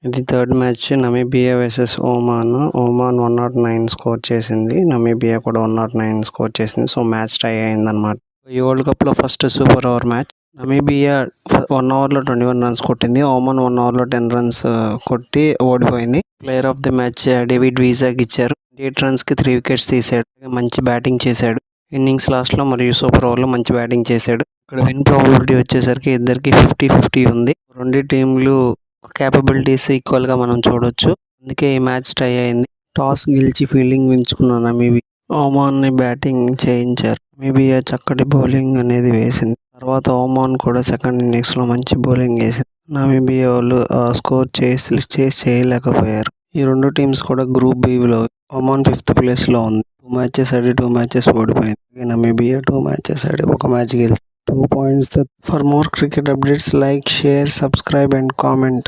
ఇది third match Namibia versus Oman. Oman 109 score చేసింది. Namibia కూడా 109 స్కోర్ చేసింది. సో మ్యాచ్ టై అయిందన్నమాట. ఈ వరల్డ్ కప్లో first super over match. Namibia 1 ఓవర్లో 21 రన్స్ కొట్టింది. ఒమాన్ 1 ఓవర్లో 10 రన్స్ కొట్టి ఓడిపోయింది. Player of the match David వీసాకి ఇచ్చారు. 8 రన్స్కి 3 వికెట్స్ తీసాడు. మంచి బ్యాటింగ్ చేశాడు. ఇన్నింగ్స్ లాస్ట్లో మరియు సూపర్ ఓవర్లో మంచి బ్యాటింగ్ చేశాడు. ఇక్కడ విన్ ప్రాబబిలిటీ వచ్చేసరికి ఇద్దరికి 50-50 ఉంది. రెండు టీంలు క్యాపబిలిటీస్ ఈక్వల్గా మనం చూడొచ్చు. అందుకే ఈ మ్యాచ్ టై అయింది. టాస్ గెలిచి ఫీల్డింగ్ ఎంచుకున్న నమీబియా ఒమాన్ని బ్యాటింగ్ చేయించారు. నమీబియా చక్కటి బౌలింగ్ అనేది వేసింది. తర్వాత ఒమాన్ కూడా సెకండ్ ఇన్నింగ్స్లో మంచి బౌలింగ్ వేసింది. నమీబియా వాళ్ళు స్కోర్ చేయలేకపోయారు. ఈ రెండు టీమ్స్ కూడా గ్రూప్ బిలో ఒమాన్ 5th ప్లేస్లో ఉంది. 2 మ్యాచెస్ ఆడి 2 మ్యాచెస్ ఓడిపోయింది. నమీబియా 2 మ్యాచెస్ ఆడి 1 మ్యాచ్ గెలిచింది. 2 points. For more cricket updates, like, share, subscribe and comment.